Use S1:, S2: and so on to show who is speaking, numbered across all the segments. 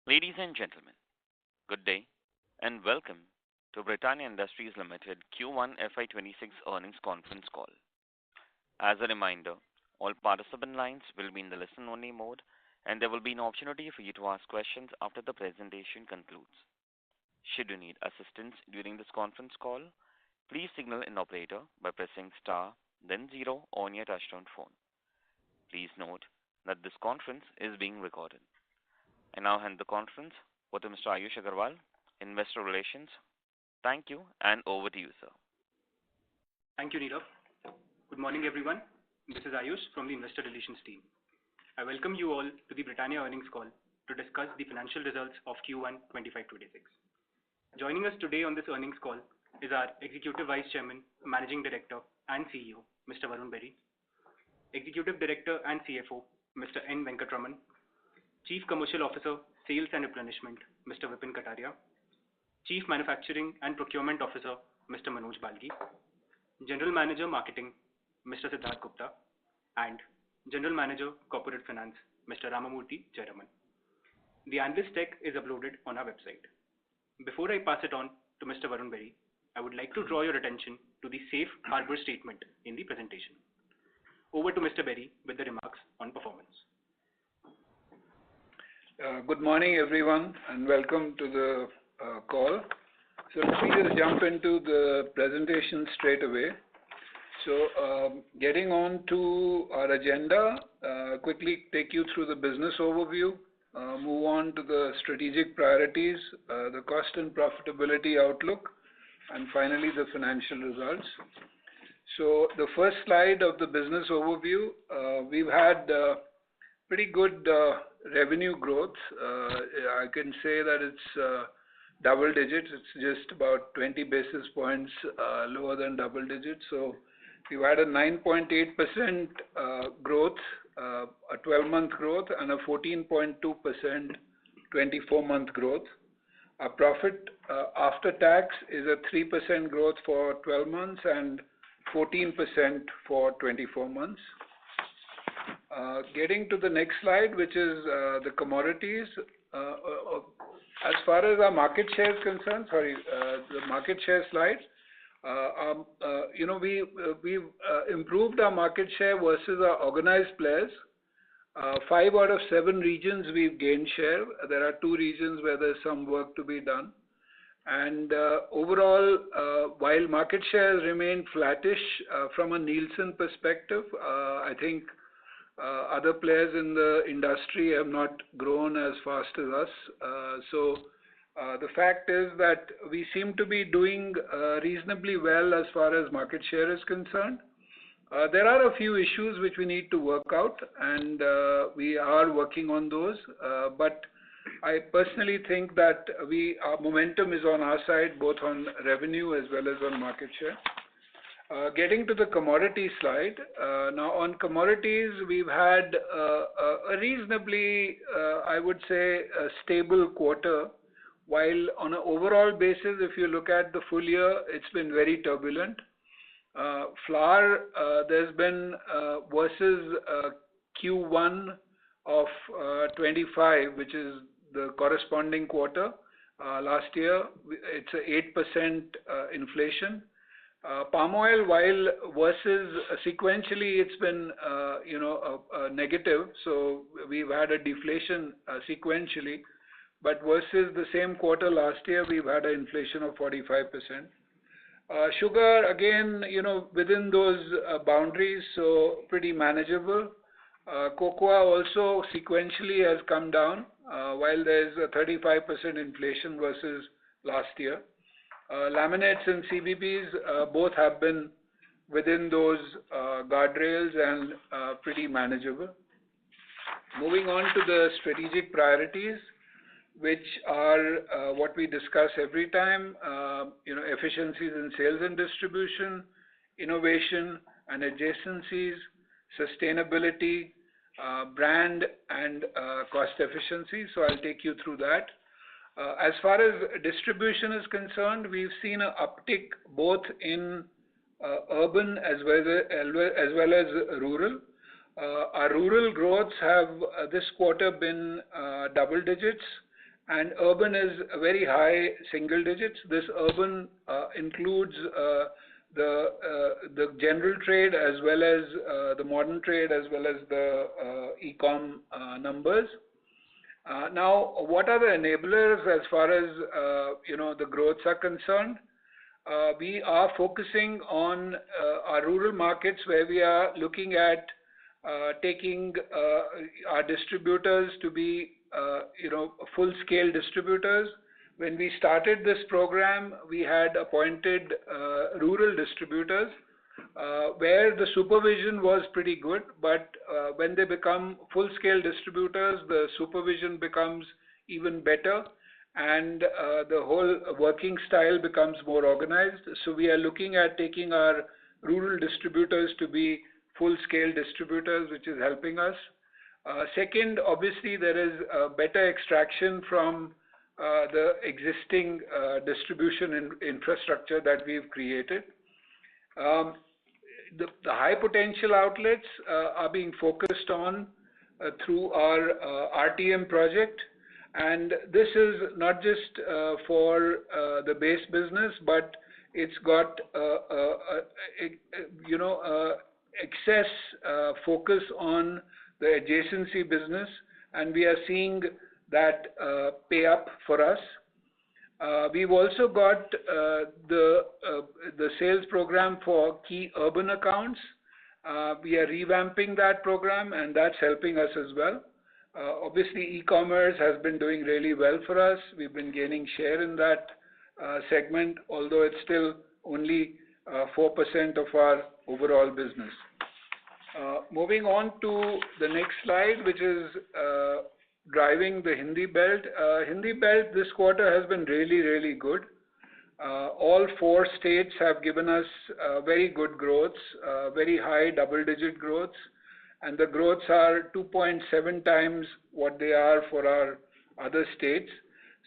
S1: Ladies and gentlemen, good day and welcome to Britannia Industries Limited Q1 FY26 earnings conference call. As a reminder, all participant lines will be in the listen-only mode, and there will be an opportunity for you to ask questions after the presentation concludes. Should you need assistance during this conference call, please signal an operator by pressing star, then zero on your touchtone phone. Please note that this conference is being recorded. I now hand the conference over to Mr. Ayush Agarwal, Investor Relations. Thank you, and over to you, sir.
S2: Thank you, Neerav. Good morning, everyone. This is Ayush from the Investor Relations team. I welcome you all to the Britannia earnings call to discuss the financial results of Q1 25-26. Joining us today on this earnings call is our Executive Vice Chairman, Managing Director, and CEO, Mr. Varun Berry, Executive Director and CFO, Mr. N. Venkatraman, Chief Commercial Officer, Sales and Replenishment, Mr. Vipin Kataria, Chief Manufacturing and Procurement Officer, Mr. Manoj Balgi, General Manager Marketing, Mr. Siddharth Gupta, and General Manager Corporate Finance, Mr. Ramamurthy Jayaraman. The analyst deck is uploaded on our website. Before I pass it on to Mr. Varun Berry, I would like to draw your attention to the safe harbor statement in the presentation. Over to Mr. Berry with the remarks on performance.
S3: Good morning, everyone, and welcome to the call. So let me just jump into the presentation straight away. So getting on to our agenda, quickly take you through the business overview, move on to the strategic priorities, the cost and profitability outlook, and finally the financial results. So the first slide of the business overview, we've had pretty good revenue growth. I can say that it's double digits. It's just about 20 basis points lower than double digits. So we've had a 9.8% growth, a 12-month growth, and a 14.2% 24-month growth. Our profit after tax is a 3% growth for 12 months and 14% for 24 months. Getting to the next slide, which is the commodities. As far as our market share is concerned, the market share slide, we've improved our market share versus our organized players. 5 out of 7 regions we've gained share. There are 2 regions where there's some work to be done. And overall, while market shares remain flattish from a Nielsen perspective, I think other players in the industry have not grown as fast as us. So the fact is that we seem to be doing reasonably well as far as market share is concerned. There are a few issues which we need to work out, and we are working on those. But I personally think that our momentum is on our side, both on revenue as well as on market share. Getting to the commodity slide, now on commodities, we've had a reasonably, I would say, a stable quarter, while on an overall basis, if you look at the full year, it's been very turbulent. Flour, there's been versus Q1 of 25, which is the corresponding quarter last year, it's a 8% inflation. Palm oil, while versus sequentially it's been negative, so we've had a deflation sequentially, but versus the same quarter last year we've had an inflation of 45%. Sugar, again, within those boundaries, so pretty manageable. Cocoa also sequentially has come down, while there's a 35% inflation versus last year. Laminates and CBBs both have been within those guardrails and pretty manageable. Moving on to the strategic priorities, which are what we discuss every time, efficiencies in sales and distribution, innovation and adjacencies, sustainability, brand and cost efficiency. So I'll take you through that. As far as distribution is concerned, we've seen an uptick both in urban as well as rural. Our rural growths have this quarter been double digits, and urban is very high single digits. This urban includes the general trade as well as the modern trade as well as the e-com numbers. Now, what are the enablers as far as the growths are concerned? We are focusing on our rural markets, where we are looking at taking our distributors to be full-scale distributors. When we started this program, we had appointed rural distributors where the supervision was pretty good, but when they become full-scale distributors, the supervision becomes even better, and the whole working style becomes more organized. So we are looking at taking our rural distributors to be full-scale distributors, which is helping us. Second, obviously, there is better extraction from the existing distribution infrastructure that we've created. The high potential outlets are being focused on through our RTM project, and this is not just for the base business, but it's got excess focus on the adjacency business, and we are seeing that pay up for us. We've also got the sales program for key urban accounts. We are revamping that program, and that's helping us as well. Obviously, e-commerce has been doing really well for us. We've been gaining share in that segment, although it's still only 4% of our overall business. Moving on to the next slide, which is driving the Hindi belt. Hindi belt this quarter has been really, really good. All 4 states have given us very good growths, very high double-digit growths, and the growths are 2.7 times what they are for our other states.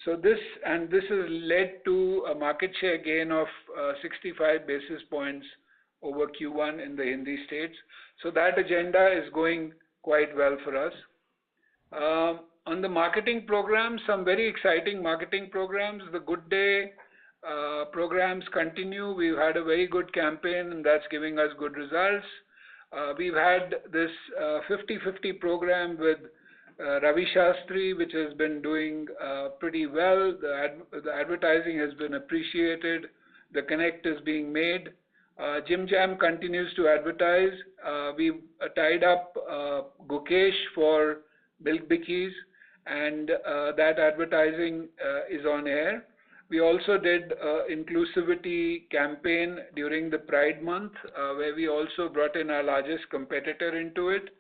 S3: So this has led to a market share gain of 65 basis points over Q1 in the Hindi states. So that agenda is going quite well for us. On the marketing programs, some very exciting marketing programs. The Good Day programs continue. We've had a very good campaign, and that's giving us good results. We've had this 50-50 program with Ravi Shastri, which has been doing pretty well. The advertising has been appreciated. The connect is being made. Jim Jam continues to advertise. We've tied up Gukesh for Milk Bikis, and that advertising is on air. We also did inclusivity campaign during the Pride Month, where we also brought in our largest competitor into it,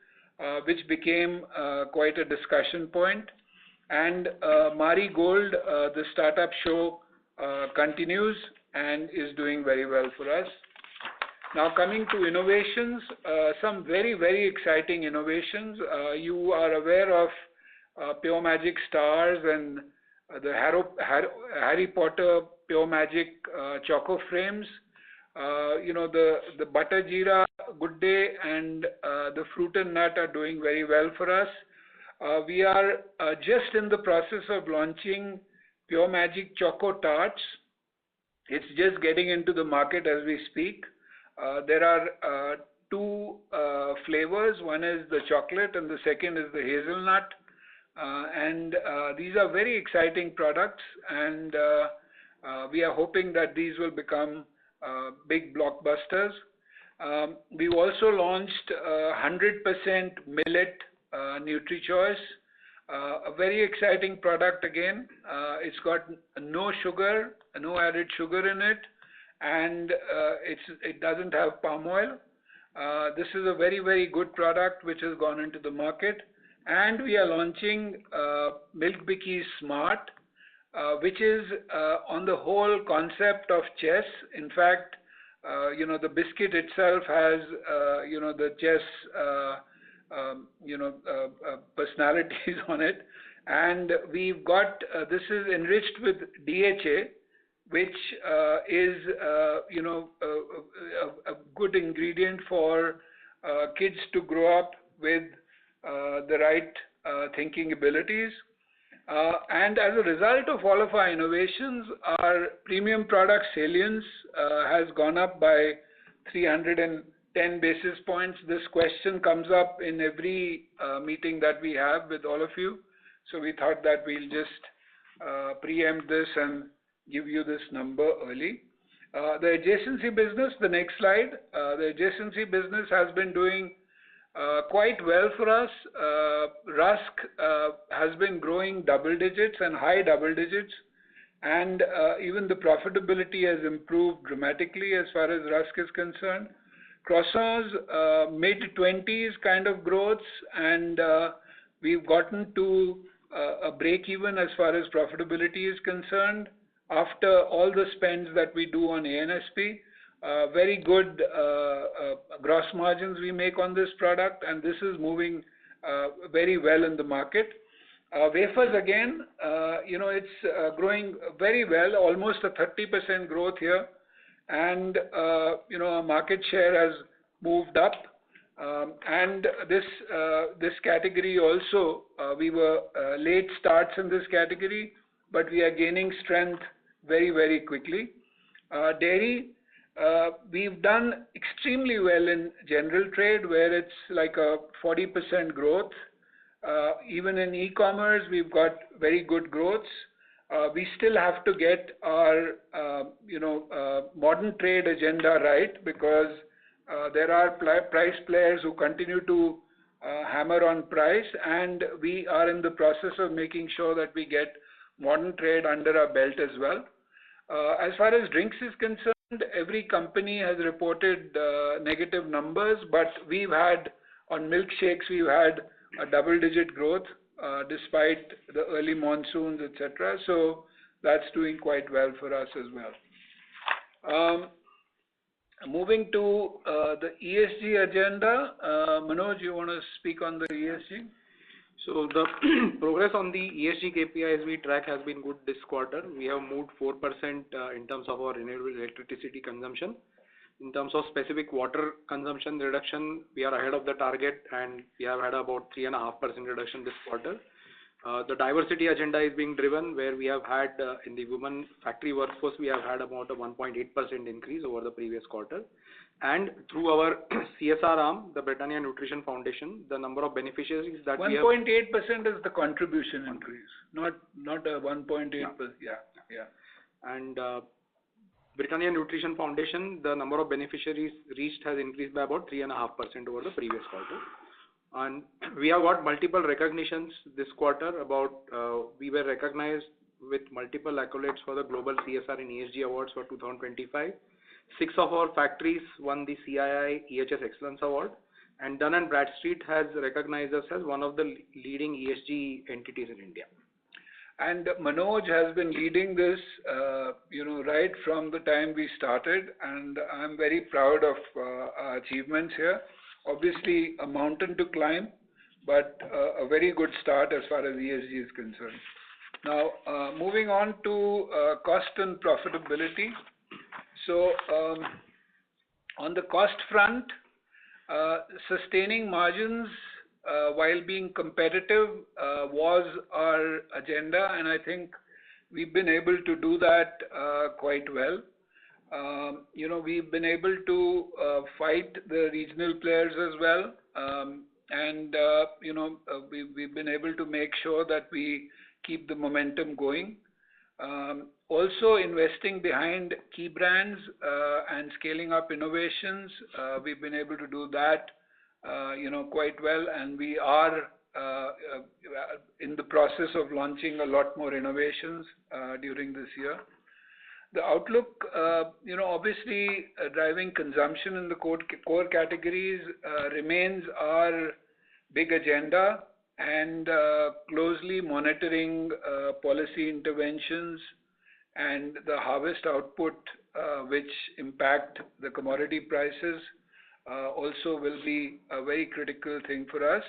S3: which became quite a discussion point. And Mari Gold, the startup show, continues and is doing very well for us. Now, coming to innovations, some very, very exciting innovations. You are aware of Pure Magic Stars and the Harry Potter Pure Magic Choco Frames. The Butter Jeera, Good Day, and the Fruit and Nut are doing very well for us. We are just in the process of launching Pure Magic Choco Tarts. It's just getting into the market as we speak. There are 2 flavors. One is the chocolate and the second is the hazelnut. And these are very exciting products, and we are hoping that these will become big blockbusters. We've also launched 100% millet NutriChoice, a very exciting product again. It's got no sugar, no added sugar in it, and it doesn't have palm oil. This is a very, very good product which has gone into the market. And we are launching Milk Bikis Smart, which is on the whole concept of chess. In fact, the biscuit itself has, the chess, personalities on it. And we've got, this is enriched with DHA, which is, a good ingredient for kids to grow up with the right thinking abilities. And as a result of all of our innovations, our premium product salience has gone up by 310 basis points. This question comes up in every meeting that we have with all of you. So we thought that we'll just preempt this and give you this number early. The adjacency business, the next slide, the adjacency business has been doing quite well for us. Rusk has been growing double digits and high double digits, and even the profitability has improved dramatically as far as Rusk is concerned. Croissants, mid-20s kind of growths, and we've gotten to a break-even as far as profitability is concerned after all the spends that we do on ANSP. Very good gross margins we make on this product, and this is moving very well in the market. Wafers again, it's growing very well, almost a 30% growth here, and our market share has moved up. And this category also, we were late starts in this category, but we are gaining strength very, very quickly. Dairy, we've done extremely well in general trade, where it's like a 40% growth. Even in e-commerce, we've got very good growths. We still have to get our, modern trade agenda right, because there are price players who continue to hammer on price, and we are in the process of making sure that we get modern trade under our belt as well. As far as drinks is concerned, every company has reported negative numbers, but we've had, on milkshakes, we've had a double-digit growth despite the early monsoons, etc. So that's doing quite well for us as well. Moving to the ESG agenda, Manoj, you want to speak on the ESG?
S4: So the progress on the ESG KPIs we track has been good this quarter. We have moved 4% in terms of our renewable electricity consumption. In terms of specific water consumption reduction, we are ahead of the target, and we have had about 3.5% reduction this quarter. The diversity agenda is being driven, where we have had in the women factory workforce, we have had about a 1.8% increase over the previous quarter. And through our CSR arm, the Britannia Nutrition Foundation, the number of beneficiaries that we have...
S3: 1.8% is the contribution increase, not a 1.8%. Yeah.
S4: And Britannia Nutrition Foundation, the number of beneficiaries reached has increased by about 3.5% over the previous quarter. And we have got multiple recognitions this quarter. We were recognized with multiple accolades for the Global CSR and ESG Awards for 2025. 6 of our factories won the CII EHS Excellence Award, and Dun & Bradstreet has recognized us as one of the leading ESG entities in India.
S3: And Manoj has been leading this, right from the time we started, and I'm very proud of our achievements here. Obviously, a mountain to climb, but a very good start as far as ESG is concerned. Now, moving on to cost and profitability. So, on the cost front, sustaining margins while being competitive was our agenda, and I think we've been able to do that quite well. We've been able to fight the regional players as well, and we've been able to make sure that we keep the momentum going. Also investing behind key brands and scaling up innovations, we've been able to do that, quite well, and we are in the process of launching a lot more innovations during this year. The outlook, obviously driving consumption in the core categories remains our big agenda, and closely monitoring policy interventions and the harvest output which impact the commodity prices also will be a very critical thing for us.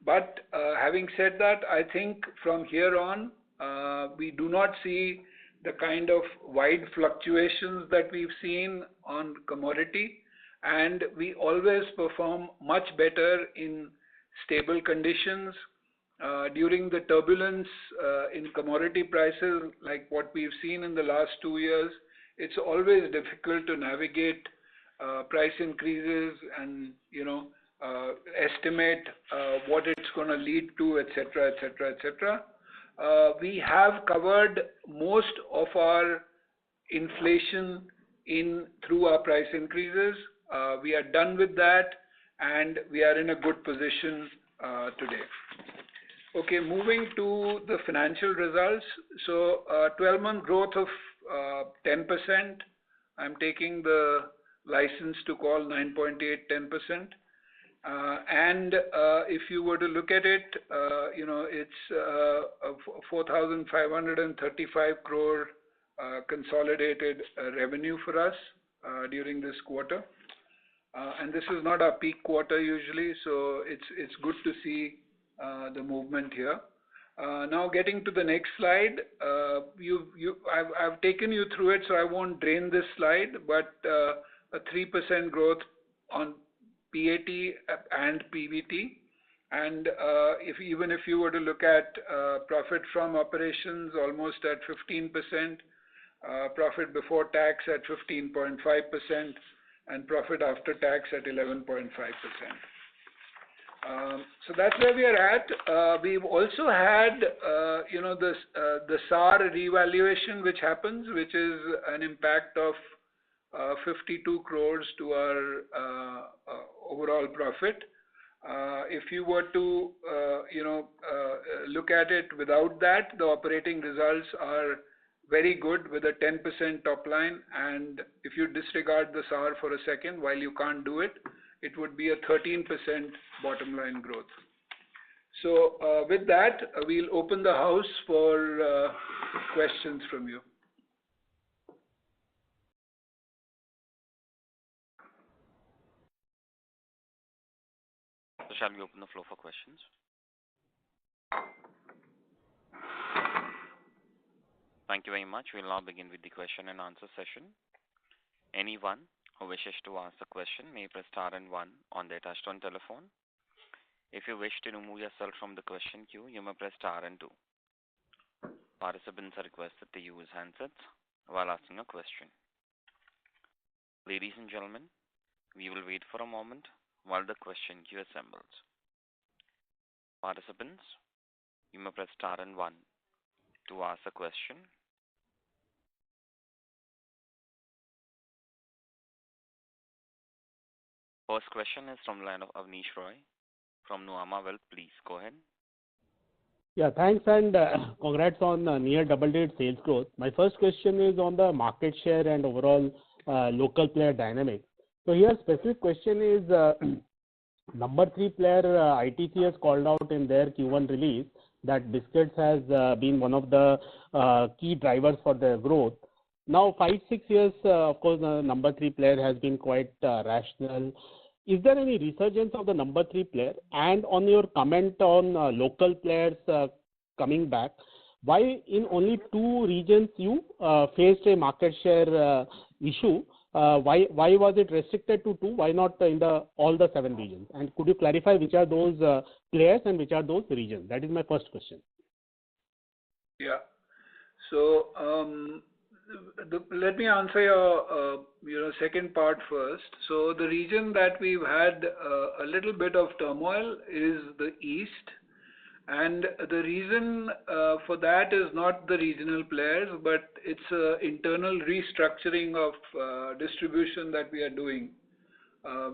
S3: But having said that, I think from here on, we do not see the kind of wide fluctuations that we've seen on commodity, and we always perform much better in stable conditions, during the turbulence in commodity prices, like what we've seen in the last 2 years, it's always difficult to navigate price increases and estimate what it's going to lead to, etc., etc., etc. We have covered most of our inflation through our price increases. We are done with that, and we are in a good position today. Okay, moving to the financial results. So, 12-month growth of 10%. I'm taking the license to call 9.8, 10%. And if you were to look at it, it's 4,535 crore consolidated revenue for us during this quarter. And this is not our peak quarter usually, so it's good to see the movement here. Now getting to the next slide, I've taken you through it, so I won't drain this slide, but a 3% growth on PAT and PBT. And even if you were to look at profit from operations, almost at 15%, profit before tax at 15.5%, and profit after tax at 11.5%. So that's where we are at. We've also had, the SAR revaluation which happens, which is an impact of 52 crores to our overall profit. If you were to, look at it without that, the operating results are very good with a 10% top line. And if you disregard the SAR for a second, while you can't do it, it would be a 13% bottom line growth. So with that, we'll open the house for questions from you.
S1: So shall we open the floor for questions? Thank you very much. We'll now begin with the question and answer session. Anyone who wishes to ask a question may press star and one on their touchtone telephone. If you wish to remove yourself from the question queue, you may press star and two. Participants are requested to use handsets while asking a question. Ladies and gentlemen, we will wait for a moment while the question queue assembles. Participants, you may press star and one to ask a question. First question is from the line of Avnish Roy from Nuvama Wealth. Please go ahead.
S5: Yeah, thanks, and congrats on near double-digit sales growth. My first question is on the market share and overall local player dynamic. So here, specific question is number 3 player ITC has called out in their Q1 release that biscuits has been one of the key drivers for their growth. Now, 5-6 years, of course, the number 3 player has been quite rational. Is there any resurgence of the number 3 player? And on your comment on local players coming back, why in only 2 regions you faced a market share issue? Why was it restricted to 2? Why not in all the 7 regions? And could you clarify which are those players and which are those regions? That is my first question.
S3: Yeah. So let me answer your second part first. So the region that we've had a little bit of turmoil is the East. And the reason for that is not the regional players, but it's internal restructuring of distribution that we are doing.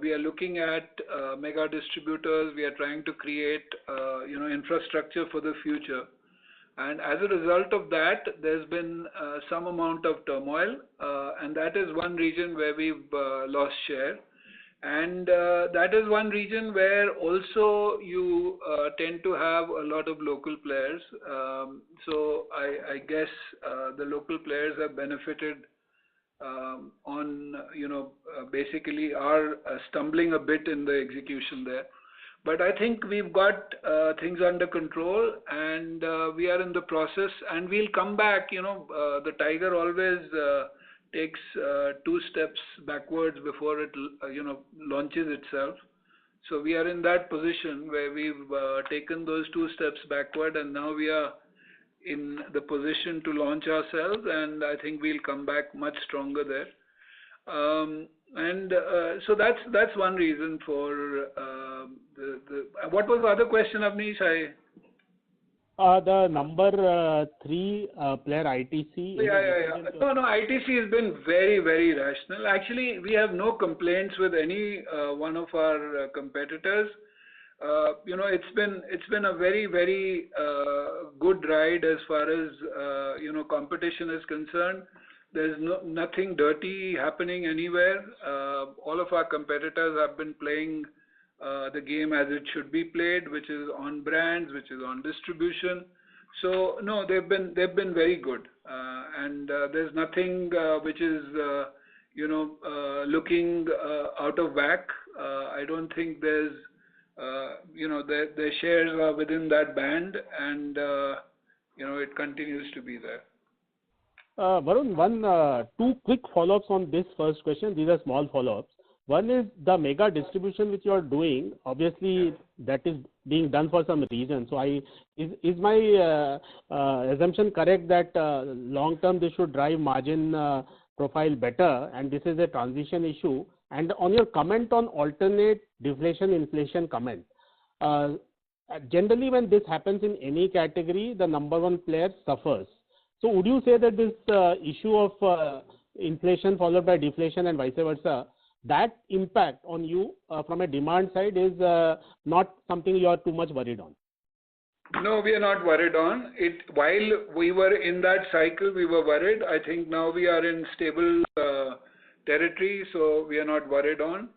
S3: We are looking at mega distributors. We are trying to create, infrastructure for the future. And as a result of that, there's been some amount of turmoil, and that is one region where we've lost share. And that is one region where also you tend to have a lot of local players. So I guess the local players have benefited on, basically are stumbling a bit in the execution there. But I think we've got things under control, and we are in the process, and we'll come back. The tiger always takes 2 steps backwards before it, launches itself. So we are in that position where we've taken those 2 steps backward, and now we are in the position to launch ourselves, and I think we'll come back much stronger there. So that's one reason for the. What was the other question, Avnish?
S5: The number 3 player ITC.
S3: Yeah. No, ITC has been very, very rational. Actually, we have no complaints with any one of our competitors. It's been a very, very good ride as far as competition is concerned. There's nothing dirty happening anywhere. All of our competitors have been playing the game as it should be played, which is on brands, which is on distribution. So no, they've been very good, and there's nothing which is looking out of whack. I don't think there's their shares are within that band, and it continues to be there.
S5: Varun, 2 quick follow-ups on this first question. These are small follow-ups. One is the mega distribution which you are doing. Obviously, that is being done for some reason. So, is my assumption correct that long term this should drive margin profile better, and this is a transition issue? And on your comment on alternate deflation inflation comment, generally when this happens in any category, the number 1 player suffers. So would you say that this issue of inflation followed by deflation and vice versa, that impact on you from a demand side is not something you are too much worried on?
S3: No, we are not worried on it. While we were in that cycle, we were worried. I think now we are in stable territory, so we are not worried on.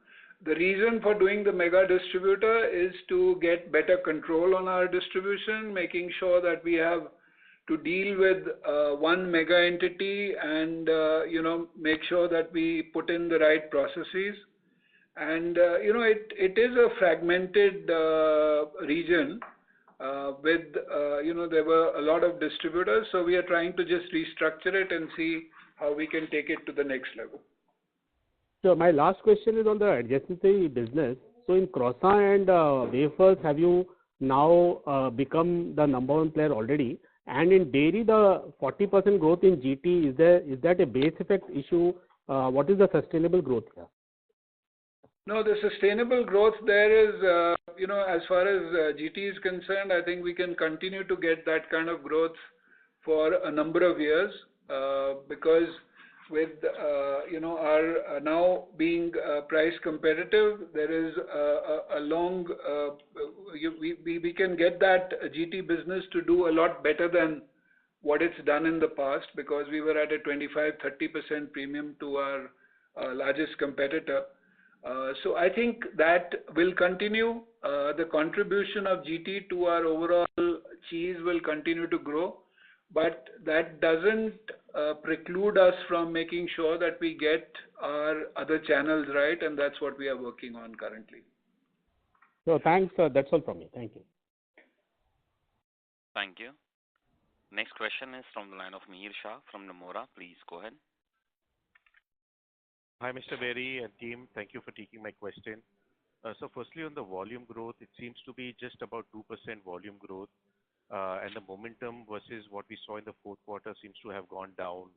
S3: The reason for doing the mega distributor is to get better control on our distribution, making sure that we have to deal with one mega entity and make sure that we put in the right processes. And it is a fragmented region with there were a lot of distributors, so we are trying to just restructure it and see how we can take it to the next level.
S5: So my last question is on the adjacency business. So in croissant and wafers, have you now become the number 1 player already? And in dairy, the 40% growth in GT, is that a base effect issue? What is the sustainable growth here?
S3: No, the sustainable growth there is, as far as GT is concerned, I think we can continue to get that kind of growth for a number of years because with our now being price competitive, there is a long we can get that GT business to do a lot better than what it's done in the past, because we were at a 25-30% premium to our largest competitor. So I think that will continue. The contribution of GT to our overall cheese will continue to grow, but that doesn't preclude us from making sure that we get our other channels right, and that's what we are working on currently.
S5: So thanks. That's all from me. Thank you.
S1: Thank you. Next question is from the line of Mihir Shah from Nomura. Please go ahead.
S6: Hi, Mr. Berry and team. Thank you for taking my question. So firstly, on the volume growth, it seems to be just about 2% volume growth. And the momentum versus what we saw in the fourth quarter seems to have gone down,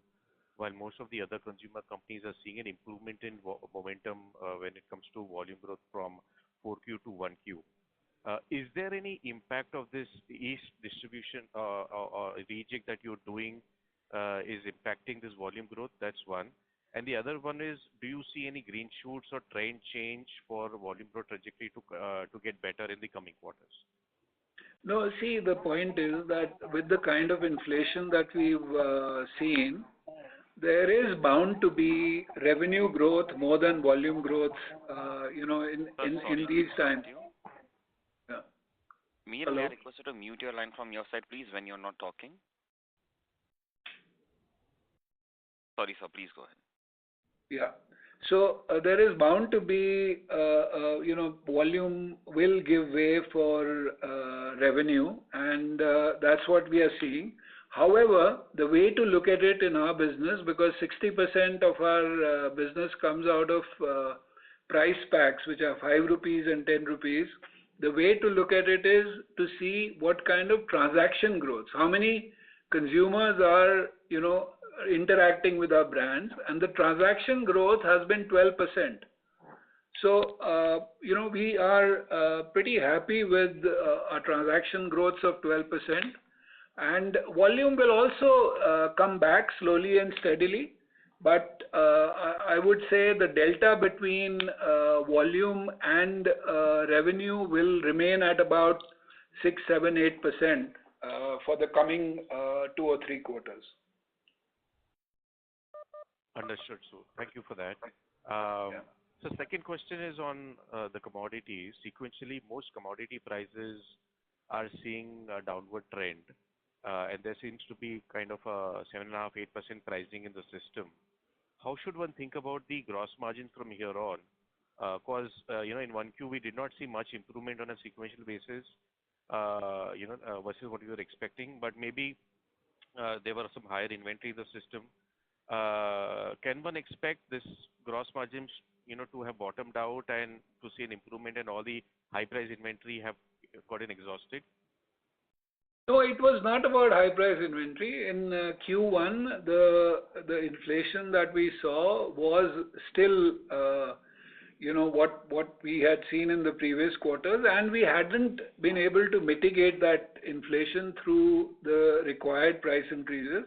S6: while most of the other consumer companies are seeing an improvement in momentum when it comes to volume growth from 4Q to 1Q. Is there any impact of this East distribution or rejig that you're doing is impacting this volume growth? That's one. And the other one is, do you see any green shoots or trend change for volume growth trajectory to get better in the coming quarters?
S3: No, see, the point is that with the kind of inflation that we've seen, there is bound to be revenue growth more than volume growth, in these times.
S1: Yeah. Mihir, may I request you to mute your line from your side, please, when you're not talking? Sorry, sir. Please go ahead.
S3: Yeah. So there is bound to be, volume will give way for revenue, and that's what we are seeing. However, the way to look at it in our business, because 60% of our business comes out of price packs, which are 5 rupees and 10 rupees, the way to look at it is to see what kind of transaction growth, how many consumers are, interacting with our brands, and the transaction growth has been 12%. So, we are pretty happy with our transaction growths of 12%. And volume will also come back slowly and steadily. But I would say the delta between volume and revenue will remain at about 6, 7, 8% for the coming 2 or 3 quarters.
S6: Understood, sir. Thank you for that. So second question is on the commodities. Sequentially, most commodity prices are seeing a downward trend, and there seems to be kind of a 7.5%, 8% pricing in the system. How should one think about the gross margin from here on? Because in 1Q we did not see much improvement on a sequential basis, versus what we were expecting, but maybe there were some higher inventory in the system. Can one expect this gross margins, to have bottomed out and to see an improvement and all the high price inventory have gotten exhausted?
S3: No, it was not about high price inventory. In Q1, the inflation that we saw was still, what we had seen in the previous quarters, and we hadn't been able to mitigate that inflation through the required price increases.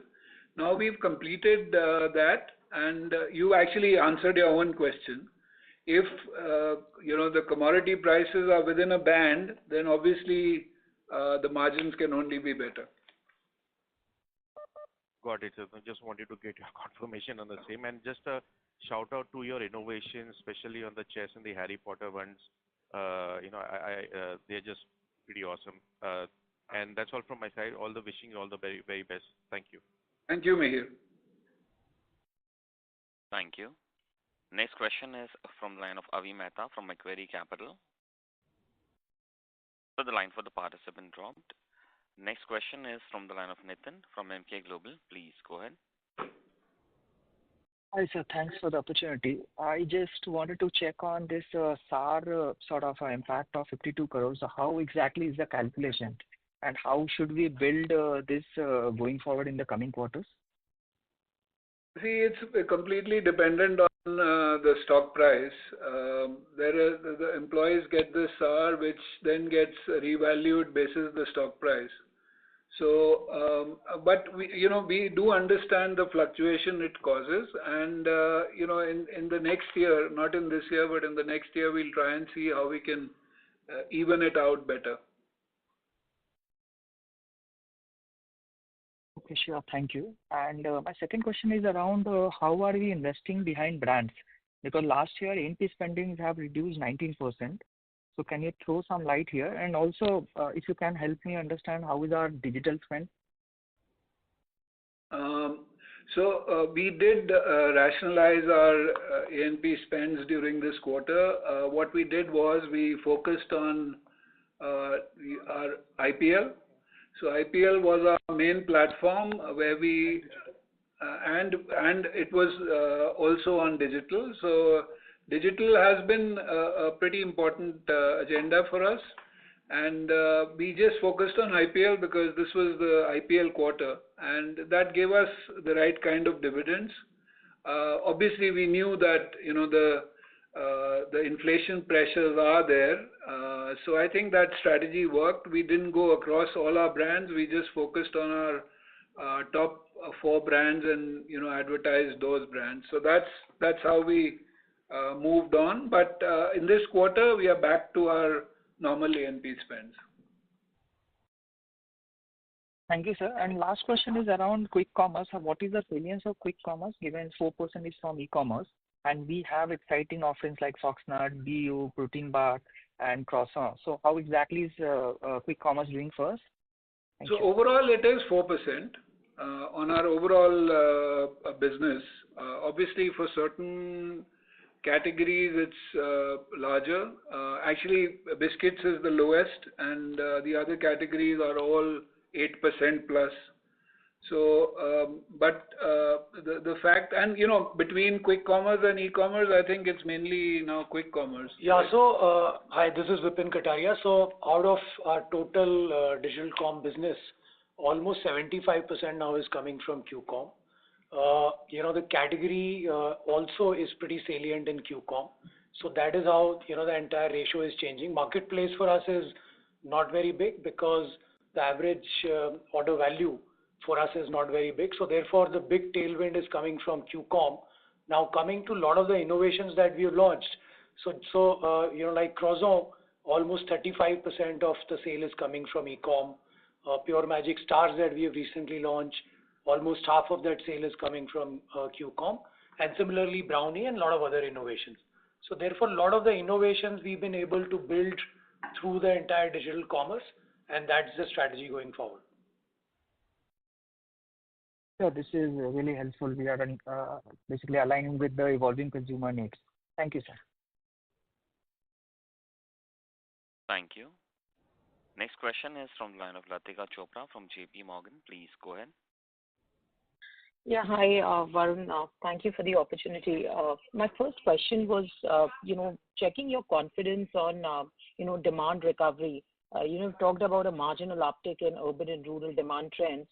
S3: Now we've completed that, and you actually answered your own question. If the commodity prices are within a band, then obviously the margins can only be better.
S6: Got it, sir. I just wanted to get your confirmation on the same, and just a shout out to your innovations, especially on the chess and the Harry Potter ones. They're just pretty awesome. And that's all from my side. Wishing you all the very, very best. Thank you.
S3: Thank you, Mihir.
S1: Thank you. Next question is from the line of Avi Mehta from Macquarie Capital. So the line for the participant dropped. Next question is from the line of Nitin from MK Global. Please go ahead.
S7: Hi, sir. Thanks for the opportunity. I just wanted to check on this SAR sort of impact of 52 crores. So how exactly is the calculation, and how should we build this going forward in the coming quarters?
S3: See, it's completely dependent on the stock price. The employees get the SAR, which then gets revalued basis the stock price. So, but we do understand the fluctuation it causes, and in the next year, not in this year, but in the next year, we'll try and see how we can even it out better.
S7: Okay, sure. Thank you. And my second question is around how are we investing behind brands? Because last year A&P spendings have reduced 19%. So can you throw some light here? And also, if you can help me understand how is our digital spend?
S3: So we did rationalize our A&P spends during this quarter. What we did was we focused on our IPL. So IPL was our main platform where we and it was also on digital. So digital has been a pretty important agenda for us, and we just focused on IPL because this was the IPL quarter, and that gave us the right kind of dividends. Obviously, we knew that the inflation pressures are there, so I think that strategy worked. We didn't go across all our brands. We just focused on our top 4 brands and advertised those brands. So that's how we moved on. But in this quarter, we are back to our normal A&P spends.
S7: Thank you, sir. And last question is around quick commerce. What is the salience of quick commerce given 4% is from e-commerce, and we have exciting offerings like Foxnut, BU, Protein Bar, and Croissant. So how exactly is quick commerce doing for us?
S3: So overall, it is 4% on our overall business. Obviously, for certain categories, it's larger. Actually, biscuits is the lowest, and the other categories are all 8% plus. So, the fact, and between quick commerce and e-commerce, I think it's mainly now quick commerce.
S8: Yeah. So, hi, this is Vipin Kataria. So, out of our total digital com business, almost 75% now is coming from QCom. The category also is pretty salient in QCom. So that is how, the entire ratio is changing. Marketplace for us is not very big because the average order value for us is not very big. So therefore, the big tailwind is coming from QCom. Now coming to a lot of the innovations that we have launched. Like Croissant, almost 35% of the sale is coming from e-com. Pure Magic Stars that we have recently launched, almost half of that sale is coming from QCom, and similarly Brownie and a lot of other innovations. So therefore, a lot of the innovations we've been able to build through the entire digital commerce, and that's the strategy going forward.
S7: So this is really helpful. We are basically aligning with the evolving consumer needs. Thank you, sir.
S1: Thank you. Next question is from the line of Latika Chopra from JP Morgan. Please go ahead.
S9: Yeah, hi, Varun. Thank you for the opportunity. My first question was, checking your confidence on, demand recovery. You've talked about a marginal uptick in urban and rural demand trends.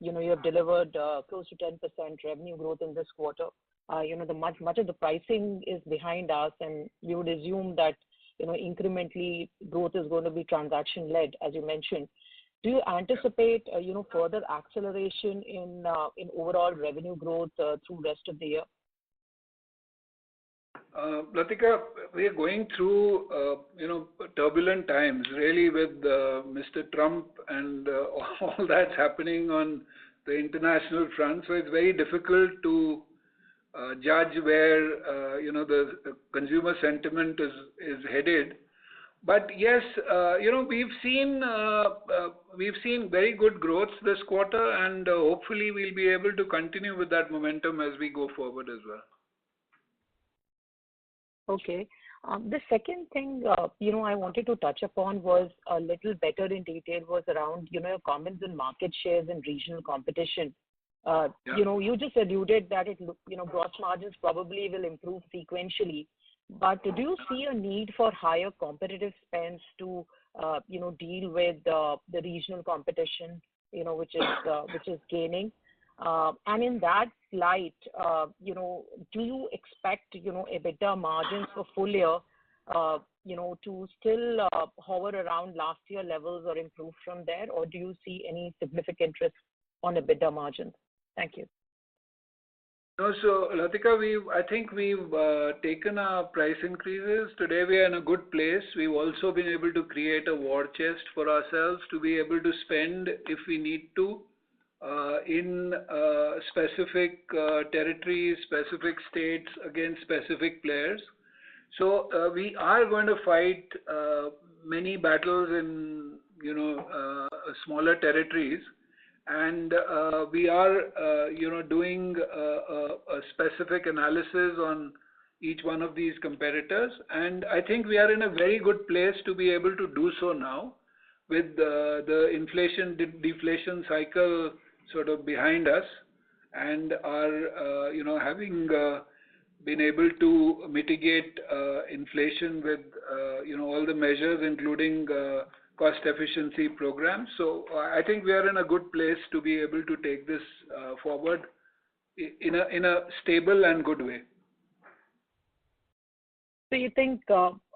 S9: You have delivered close to 10% revenue growth in this quarter. Much of the pricing is behind us, and we would assume that, incrementally growth is going to be transaction-led, as you mentioned. Do you anticipate, further acceleration in overall revenue growth through rest of the year?
S3: Latika, we are going through, turbulent times, really, with Mr. Trump and all that's happening on the international front. So it's very difficult to judge where, the consumer sentiment is headed. But yes, we've seen very good growth this quarter, and hopefully we'll be able to continue with that momentum as we go forward as well.
S9: Okay. The second thing, I wanted to touch upon was a little better in detail was around, your comments on market shares and regional competition. You just alluded that gross margins probably will improve sequentially. But do you see a need for higher competitive spends to, deal with the regional competition, which is gaining? And in that light, do you expect, EBITDA margins for full year, to still hover around last year levels or improve from there, or do you see any significant risk on EBITDA margins? Thank you.
S3: No, so Latika, I think we've taken our price increases. Today we are in a good place. We've also been able to create a war chest for ourselves to be able to spend if we need to in specific territories, specific states against specific players. So we are going to fight many battles in smaller territories. And we are, doing a specific analysis on each one of these competitors. And I think we are in a very good place to be able to do so now with the inflation deflation cycle sort of behind us, and are, having been able to mitigate inflation with, all the measures, including cost efficiency programs. So I think we are in a good place to be able to take this forward in a stable and good way.
S9: So you think,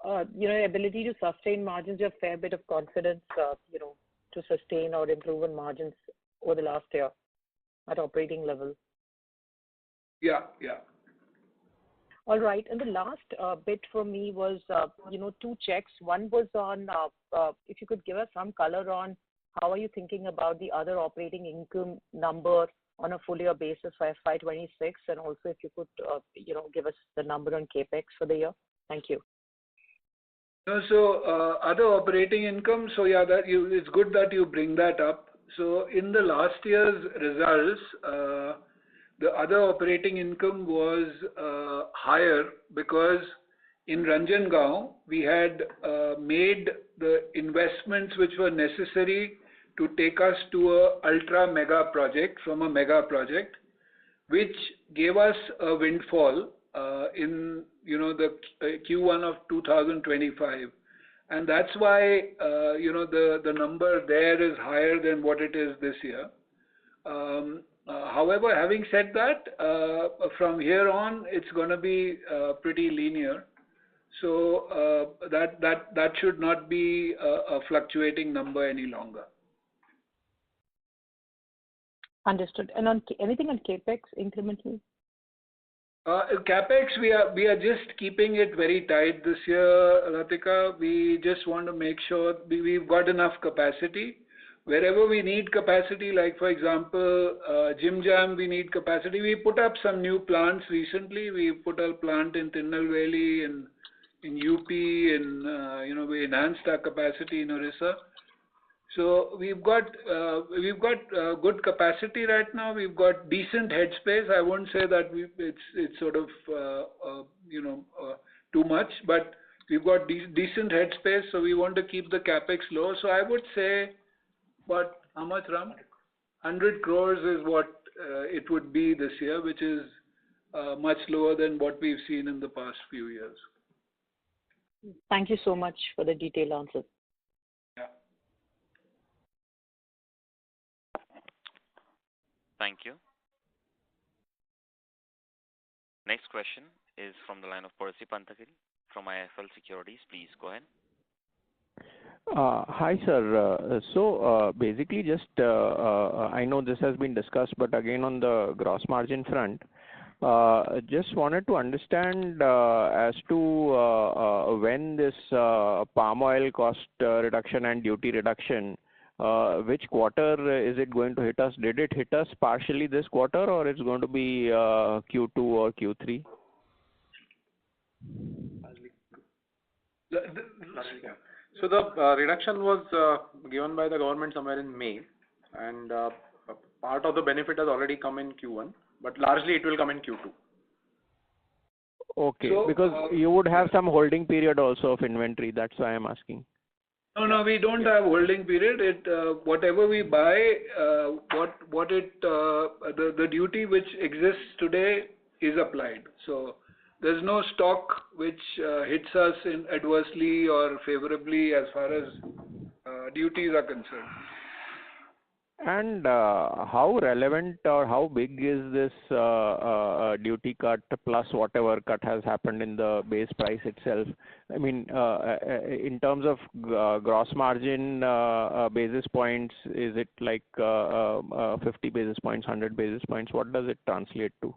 S9: ability to sustain margins, you have a fair bit of confidence, to sustain or improve on margins over the last year at operating level?
S3: Yeah.
S9: All right. And the last bit for me was, two checks. One was on, if you could give us some color on how are you thinking about the other operating income number on a full year basis for FY26, and also if you could, give us the number on CAPEX for the year. Thank you.
S3: So other operating income, so yeah, it's good that you bring that up. So in the last year's results, the other operating income was higher because in Ranjangaon we had made the investments which were necessary to take us to a ultra mega project from a mega project, which gave us a windfall in the Q1 of 2025, and that's why the number there is higher than what it is this year. However, having said that, from here on it's going to be pretty linear, so that should not be a fluctuating number any longer.
S9: Understood. And on anything on capex incrementally?
S3: Capex, we are just keeping it very tight this year, Latika. We just want to make sure we've got enough capacity. Wherever we need capacity, like for example, Jim Jam, we need capacity. We put up some new plants recently. We put a plant in Tirunelveli, in UP, and we enhanced our capacity in Orissa. So we've got good capacity right now. We've got decent headspace. I won't say that it's sort of too much, but we've got decent headspace. So we want to keep the capex low. So I would say, but how much, Ram? 100 crores is what it would be this year, which is much lower than what we've seen in the past few years.
S9: Thank you so much for the detailed answer.
S3: Yeah.
S1: Thank you. Next question is from the line of Percy Panthaki from IIFL Securities. Please go ahead.
S10: Hi, sir. So basically, just I know this has been discussed, but again on the gross margin front, just wanted to understand as to when this palm oil cost reduction and duty reduction, which quarter is it going to hit us? Did it hit us partially this quarter, or it's going to be Q2 or Q3?
S4: So the reduction was given by the government somewhere in May, and part of the benefit has already come in Q1, but largely it will come in Q2.
S10: Okay,
S3: So,
S10: because you would have some holding period also of inventory. That's why I'm asking.
S3: No, we don't have holding period. Whatever we buy, the duty which exists today is applied. So there's no stock which hits us adversely or favorably as far as duties are concerned.
S10: And how relevant or how big is this duty cut plus whatever cut has happened in the base price itself? I mean, in terms of gross margin basis points, is it like 50 basis points, 100 basis points? What does it translate to,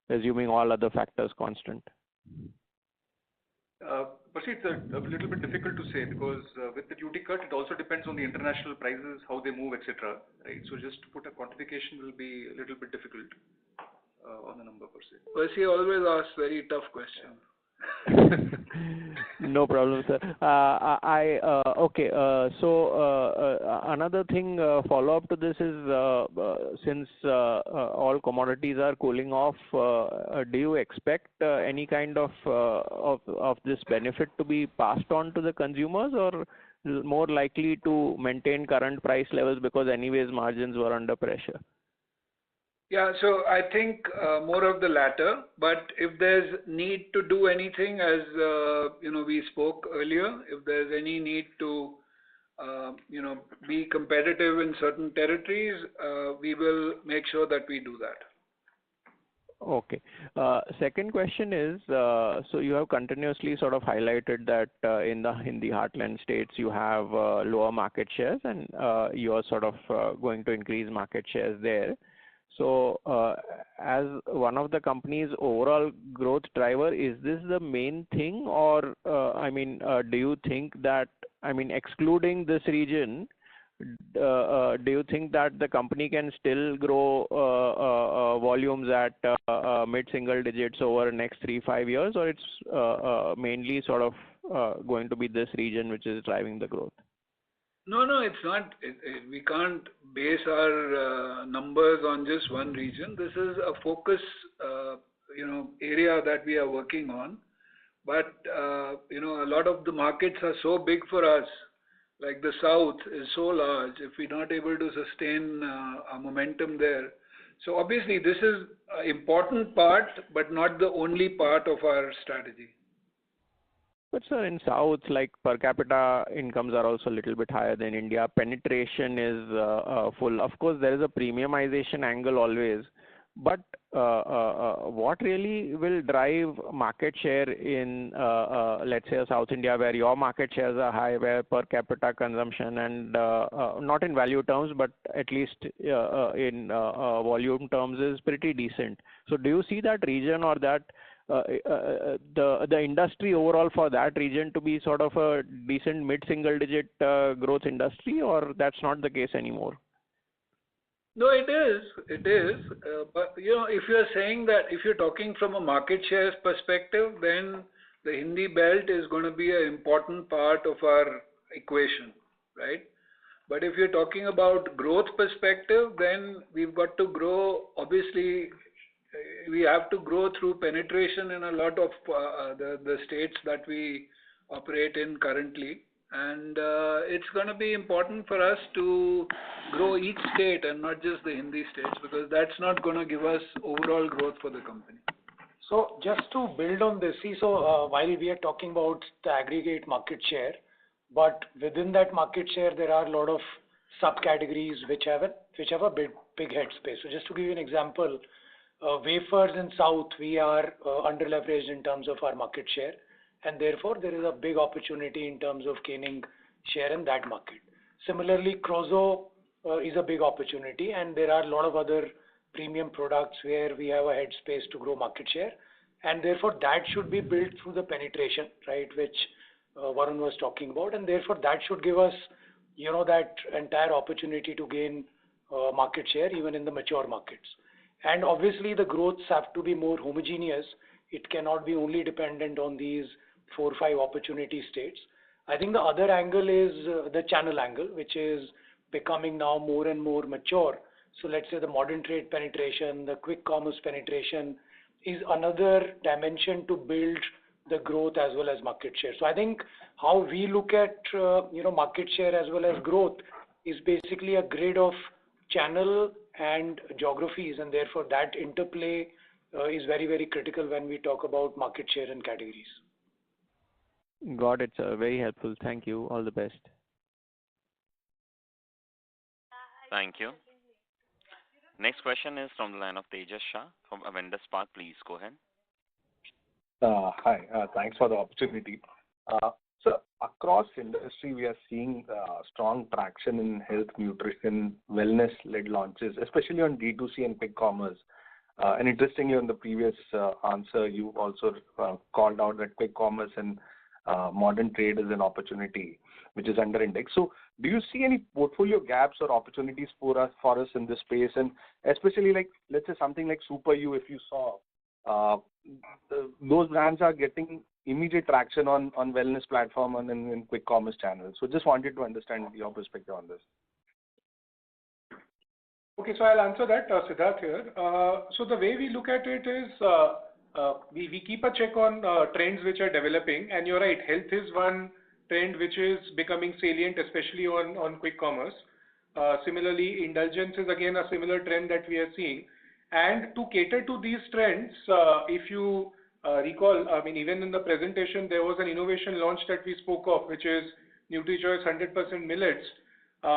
S10: assuming all other factors constant?
S11: Percy, it's a little bit difficult to say because with the duty cut, it also depends on the international prices, how they move, etc. Right? So just to put a quantification will be a little bit difficult on the number per se.
S3: Percy always asks very tough questions.
S10: No problem, sir. Okay. So another thing, follow up to this is since all commodities are cooling off, do you expect any kind of this benefit to be passed on to the consumers, or more likely to maintain current price levels because anyways margins were under pressure?
S3: Yeah, so I think more of the latter, but if there's need to do anything, as we spoke earlier, if there's any need to be competitive in certain territories, we will make sure that we do that.
S10: Okay. Second question is, so you have continuously sort of highlighted that in the heartland states you have lower market shares, and you are sort of going to increase market shares there. So, as one of the company's overall growth driver, is this the main thing, or do you think that, excluding this region, do you think that the company can still grow volumes at mid-single digits over the next 3-5 years, or it's mainly sort of going to be this region which is driving the growth?
S3: No, it's not. We can't base our numbers on just one region. This is a focus, area that we are working on. But a lot of the markets are so big for us like the South is so large, if we're not able to sustain our momentum there. So obviously this is an important part, but not the only part of our strategy.
S10: But sir, in South, like per capita incomes are also a little bit higher than India. Penetration is full. Of course, there is a premiumization angle always. But what really will drive market share in, let's say, South India, where your market shares are high, where per capita consumption and not in value terms, but at least in volume terms is pretty decent. So do you see that region or that the industry overall for that region to be sort of a decent mid-single digit growth industry, or that's not the case anymore?
S3: No, it is. It is. But, if you're saying that, if you're talking from a market shares perspective, then the Hindi belt is going to be an important part of our equation, right? But if you're talking about growth perspective, then we've got to grow. Obviously, we have to grow through penetration in a lot of the states that we operate in currently. And it's going to be important for us to grow each state and not just the Hindi states, because that's not going to give us overall growth for the company.
S8: So just to build on this, while we are talking about the aggregate market share, but within that market share, there are a lot of subcategories which have a big head space. So just to give you an example, wafers in South, we are under-leveraged in terms of our market share, and therefore there is a big opportunity in terms of gaining share in that market. Similarly, Crozo is a big opportunity, and there are a lot of other premium products where we have a head space to grow market share, and therefore that should be built through the penetration, right, which Varun was talking about, and therefore that should give us, that entire opportunity to gain market share even in the mature markets. And obviously the growths have to be more homogeneous. It cannot be only dependent on these 4 or 5 opportunity states. I think the other angle is the channel angle, which is becoming now more and more mature. So let's say the modern trade penetration, the quick commerce penetration is another dimension to build the growth as well as market share. So I think how we look at market share as well as growth is basically a grid of channel and geographies, and therefore that interplay is very, very critical when we talk about market share and categories.
S10: Got it, sir. Very helpful. Thank you. All the best.
S1: Thank you. Next question is from the line of Tejas Shah from Avendus Spark. Please go ahead.
S12: Hi. Thanks for the opportunity. So across industry, we are seeing strong traction in health, nutrition, wellness-led launches, especially on D2C and quick commerce. And interestingly, on the previous answer, you also called out that quick commerce and modern trade is an opportunity which is under index. So do you see any portfolio gaps or opportunities for us in this space? And especially like, let's say something like Super You, if you saw, those brands are getting immediate traction on wellness platform and in quick commerce channels. So just wanted to understand your perspective on this.
S4: Okay, so I'll answer that, Siddharth here. So the way we look at it is we keep a check on trends which are developing, and you're right, health is one trend which is becoming salient, especially on quick commerce. Similarly, indulgence is again a similar trend that we are seeing. And to cater to these trends, if you recall, I mean, even in the presentation, there was an innovation launch that we spoke of, which is NutriChoice 100% millets,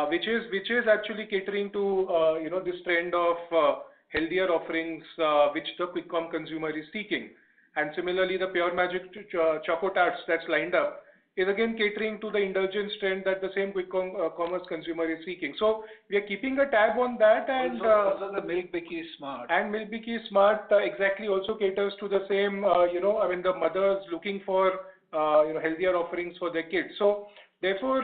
S4: which is actually catering to this trend of healthier offerings which the quick com consumer is seeking. And similarly, the Pure Magic Choco Tarts that's lined up is again catering to the indulgence trend that the same quick commerce consumer is seeking. So we are keeping a tab on that, and
S3: also the Milk Bikis Smart.
S4: And Milk Bikis Smart exactly also caters to the same, I mean, the mothers looking for healthier offerings for their kids. So therefore,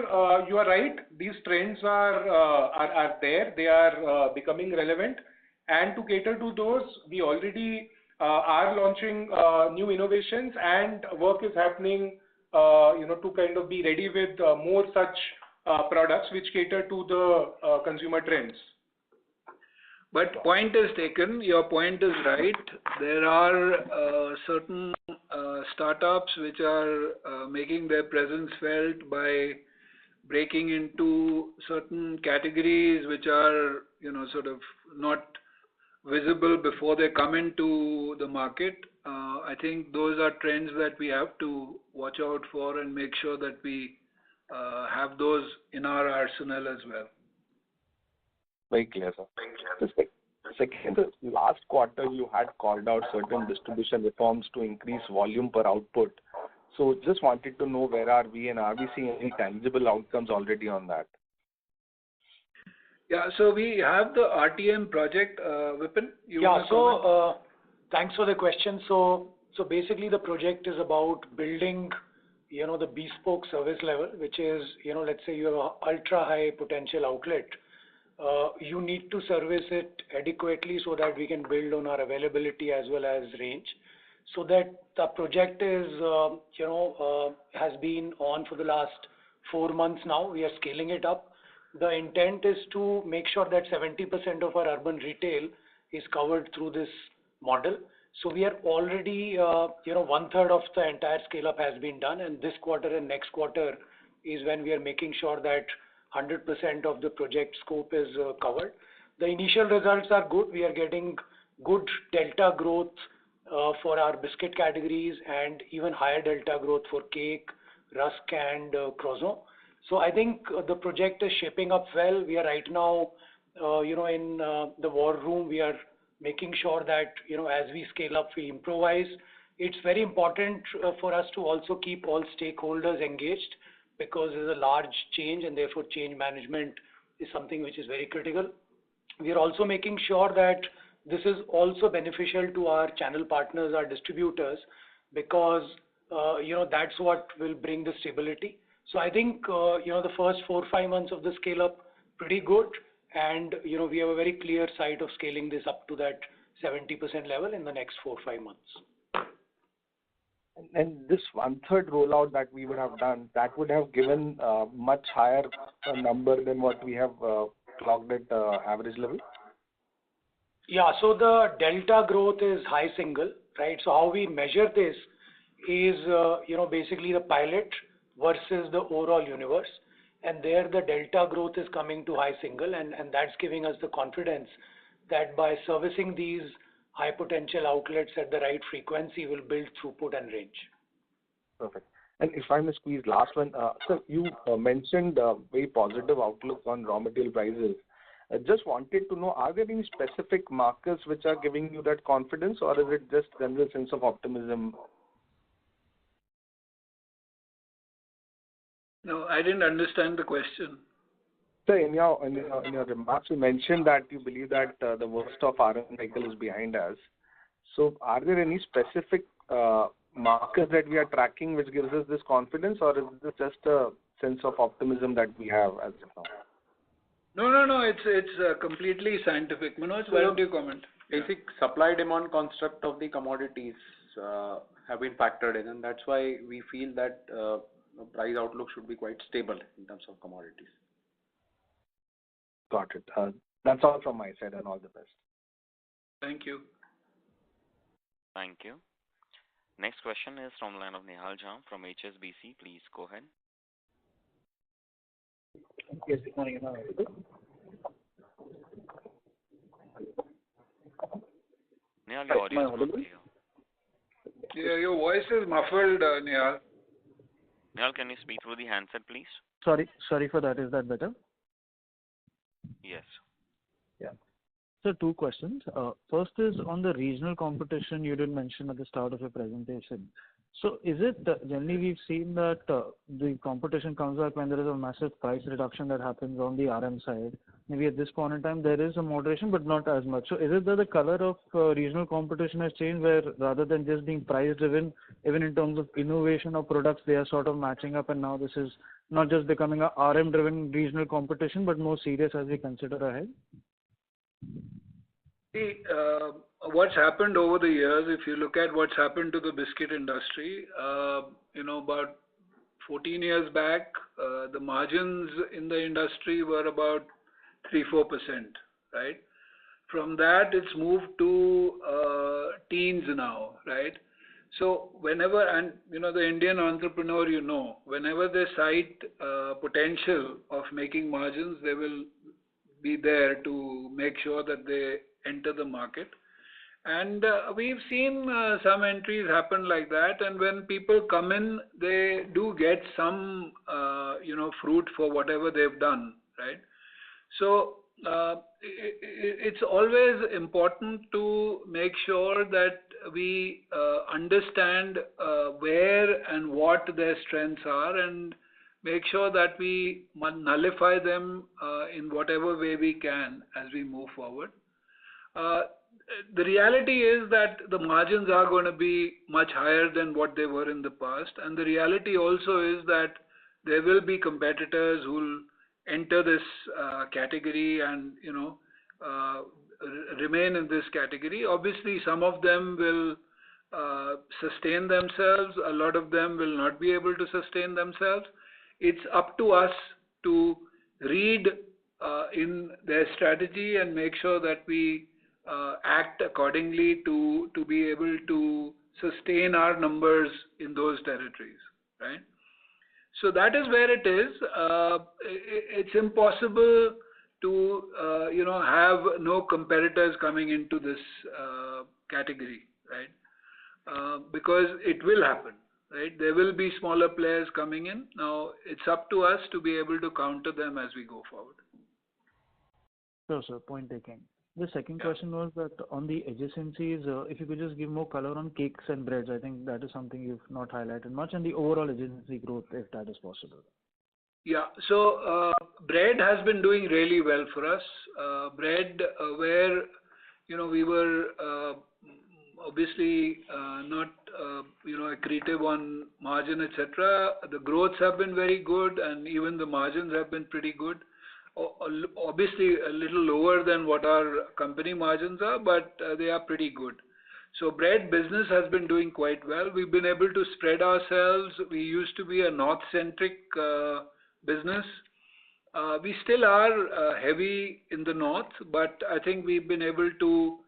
S4: you are right. These trends are there. They are becoming relevant, and to cater to those, we already are launching new innovations, and work is happening. To kind of be ready with more such products which cater to the consumer trends.
S3: But point is taken. Your point is right. There are certain startups which are making their presence felt by breaking into certain categories which are, sort of not visible before they come into the market. I think those are trends that we have to watch out for and make sure that we have those in our arsenal as well.
S12: Very clear, sir. Second, last quarter you had called out certain distribution reforms to increase volume per output. So just wanted to know where are we and are we seeing any tangible outcomes already on that?
S3: Yeah, so we have the RTM project. Vipin, you
S8: Yeah,
S3: want to comment?
S8: thanks for the question. So basically the project is about building, the bespoke service level, which is, let's say you have a ultra high potential outlet. You need to service it adequately so that we can build on our availability as well as range. So that the project is, has been on for the last 4 months now. We are scaling it up. The intent is to make sure that 70% of our urban retail is covered through this model. So we are already, 1/3 of the entire scale up has been done, and this quarter and next quarter is when we are making sure that 100% of the project scope is covered. The initial results are good. We are getting good delta growth for our biscuit categories and even higher delta growth for cake, rusk and croissant. So I think the project is shaping up well. We are right now, in the war room, we are making sure that, as we scale up, we improvise. It's very important for us to also keep all stakeholders engaged because there's a large change and therefore change management is something which is very critical. We are also making sure that this is also beneficial to our channel partners, our distributors, because, that's what will bring the stability. So I think, the first 4-5 months of the scale up, pretty good. And, we have a very clear sight of scaling this up to that 70% level in the next 4-5 months.
S12: And this 1/3 rollout that we would have done, that would have given much higher number than what we have clocked at average level?
S8: Yeah, so the delta growth is high single, right? So how we measure this is, basically the pilot versus the overall universe. And there the delta growth is coming to high single, and that's giving us the confidence that by servicing these high potential outlets at the right frequency will build throughput and range.
S12: Perfect. And if I may squeeze last one, sir, you mentioned very positive outlook on raw material prices. I just wanted to know, are there any specific markers which are giving you that confidence, or is it just general sense of optimism?
S3: No, I didn't understand the question.
S12: Sir, in your remarks, you mentioned that you believe that the worst of RM cycle is behind us. So, are there any specific markers that we are tracking which gives us this confidence, or is this just a sense of optimism that we have as of now?
S3: No. It's completely scientific. Manoj, why don't you comment?
S4: Basic supply-demand construct of the commodities have been factored in, and that's why we feel that price outlook should be quite stable in terms of commodities.
S12: Got it. That's all from my side, and all the best.
S3: Thank you.
S1: Thank you. Next question is from the line of Nihal Jham from HSBC. Please go ahead.
S13: Yes, good morning.
S1: Nihal, your audio is not clear.
S3: Yeah, your voice is muffled, Nihal.
S1: Nihal, can you speak through the handset, please?
S13: Sorry for that. Is that better?
S1: Yes.
S13: Yeah. So 2 questions. First is on the regional competition you did mention at the start of your presentation. So is it generally we've seen that the competition comes back when there is a massive price reduction that happens on the RM side. Maybe at this point in time there is a moderation, but not as much. So is it that the color of regional competition has changed, where rather than just being price driven, even in terms of innovation of products, they are sort of matching up, and now this is not just becoming a RM driven regional competition, but more serious as we consider ahead?
S3: See, what's happened over the years, if you look at what's happened to the biscuit industry, about 14 years back, the margins in the industry were about 3-4%, right? From that, it's moved to teens now, right? So whenever, and the Indian entrepreneur, whenever they cite potential of making margins, they will be there to make sure that they enter the market. And we've seen some entries happen like that. And when people come in, they do get some, fruit for whatever they've done, right? So it's always important to make sure that we understand where and what their strengths are, and make sure that we nullify them in whatever way we can as we move forward. The reality is that the margins are going to be much higher than what they were in the past, and the reality also is that there will be competitors who will enter this category and remain in this category. Obviously, some of them will sustain themselves. A lot of them will not be able to sustain themselves. It's up to us to read in their strategy and make sure that we act accordingly to be able to sustain our numbers in those territories, right? So that is where it is. It's impossible to have no competitors coming into this category, right? Because it will happen, right? There will be smaller players coming in. Now it's up to us to be able to counter them as we go forward.
S13: Sure, sir. Point taken. The second question was that on the adjacencies, if you could just give more color on cakes and breads. I think that is something you've not highlighted much, and the overall adjacency growth, if that is possible.
S3: Yeah. So bread has been doing really well for us. Bread, where we were obviously not accretive on margin, etc. The growths have been very good, and even the margins have been pretty good. Obviously a little lower than what our company margins are, but they are pretty good. So bread business has been doing quite well. We've been able to spread ourselves. We used to be a north-centric business. We still are heavy in the north, but I think we've been able to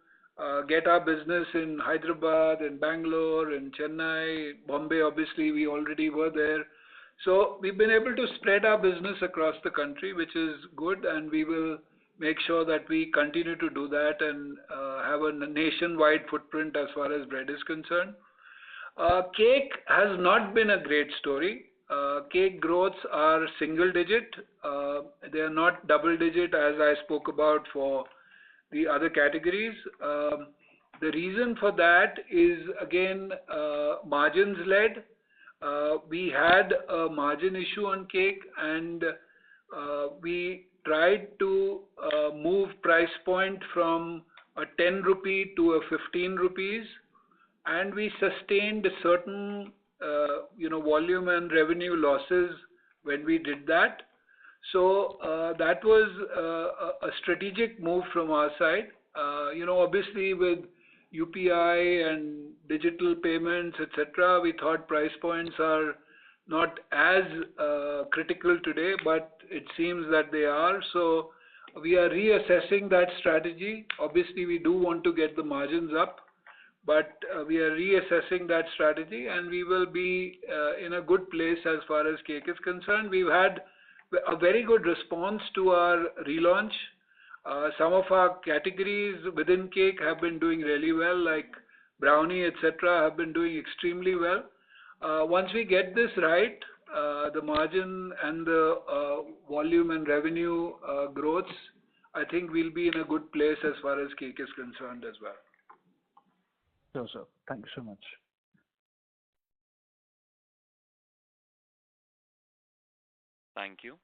S3: get our business in Hyderabad, in Bangalore, in Chennai, Bombay. Obviously we already were there. So we've been able to spread our business across the country, which is good, and we will make sure that we continue to do that and have a nationwide footprint as far as bread is concerned. Cake has not been a great story. Cake growths are single digit. They are not double digit as I spoke about for the other categories. The reason for that is again margins led. We had a margin issue on cake, and we tried to move price point from a 10 rupee to a 15 rupees, and we sustained certain volume and revenue losses when we did that. So that was a strategic move from our side. Obviously with UPI and digital payments, etc., we thought price points are not as critical today, but it seems that they are. So we are reassessing that strategy. Obviously, we do want to get the margins up, but we are reassessing that strategy, and we will be in a good place as far as cake is concerned. We've had a very good response to our relaunch. Some of our categories within cake have been doing really well, like brownie, etc., have been doing extremely well. Once we get this right, the margin and the volume and revenue growths, I think we'll be in a good place as far as cake is concerned as well.
S13: Sure, sir. Thank you so much.
S1: Thank you.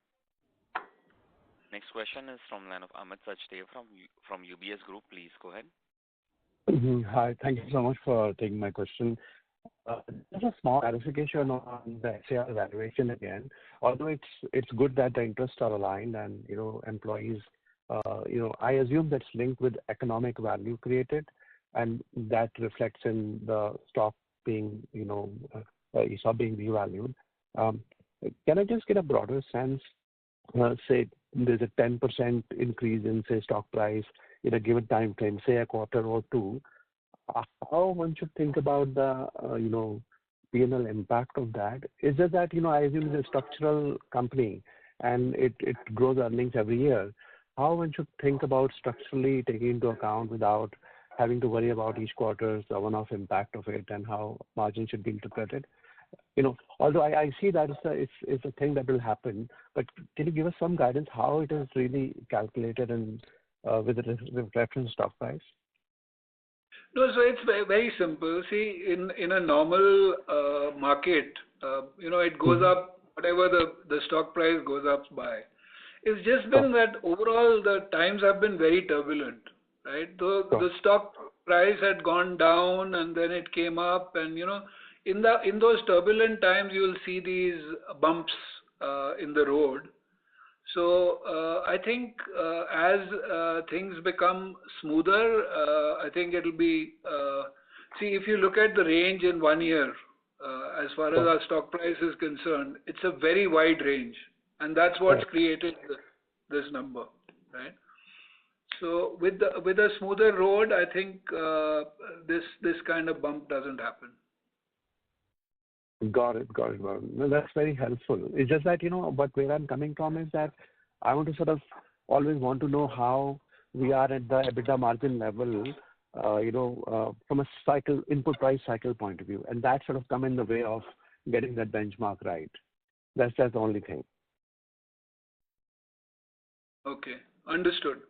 S1: Next question is from the line of Amit Sachdev from UBS Group. Please go ahead.
S14: Hi, thank you so much for taking my question. Just a small clarification on the SAR valuation again. Although it's good that the interests are aligned and employees, I assume that's linked with economic value created, and that reflects in the stock being ESOP being revalued. Can I just get a broader sense? Say there's a 10% increase in, say, stock price in a given time frame, say a quarter or two. how one should think about the, P&L impact of that? It's just that, I assume it's a structural company and it grows earnings every year. How one should think about structurally taking into account without having to worry about each quarter's one-off impact of it and how margin should be interpreted? Although I see that it's a thing that will happen, but can you give us some guidance how it is really calculated and with reference to stock price?
S3: No, so it's very simple. See, in a normal market, it goes up whatever the stock price goes up by. It's just been that overall the times have been very turbulent, right? The stock price had gone down and then it came up, and in those turbulent times you will see these bumps in the road. So I think as things become smoother, I think it'll be. See, if you look at the range in 1 year, as far as our stock price is concerned, it's a very wide range, and that's what's created this number, right? So with a smoother road, I think this kind of bump doesn't happen.
S14: Got it. No, that's very helpful. It's just that, but where I'm coming from is that I want to sort of always want to know how we are at the EBITDA margin level, from a cycle, input price cycle point of view. And that sort of come in the way of getting that benchmark right. That's the only thing.
S3: Okay, understood.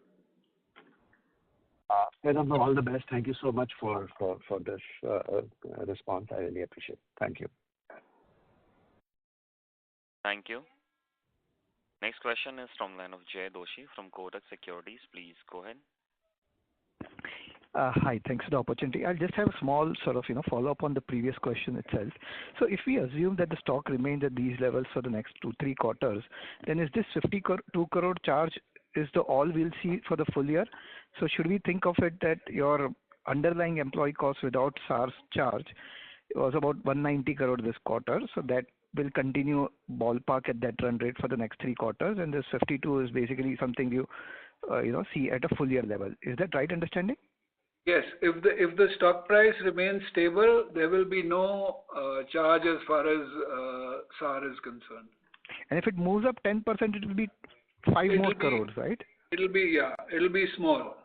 S14: All the best. Thank you so much for this response. I really appreciate it. Thank you.
S1: Thank you. Next question is from the line of Jay Doshi from Kotak Securities. Please go ahead.
S15: Hi, thanks for the opportunity. I'll just have a small sort of follow-up on the previous question itself. So if we assume that the stock remains at these levels for the next 2-3 quarters, then is this 52 crore charge is the all we'll see for the full year? So should we think of it that your underlying employee cost without SARS charge was about 190 crore this quarter, so that will continue ballpark at that run rate for the next 3 quarters, and this 52 is basically something you see at a full year level. Is that right understanding?
S3: Yes. If the stock price remains stable, there will be no charge as far as SAR is concerned.
S15: And if it moves up 10%, it will be 5 more crores, right?
S3: It'll be small.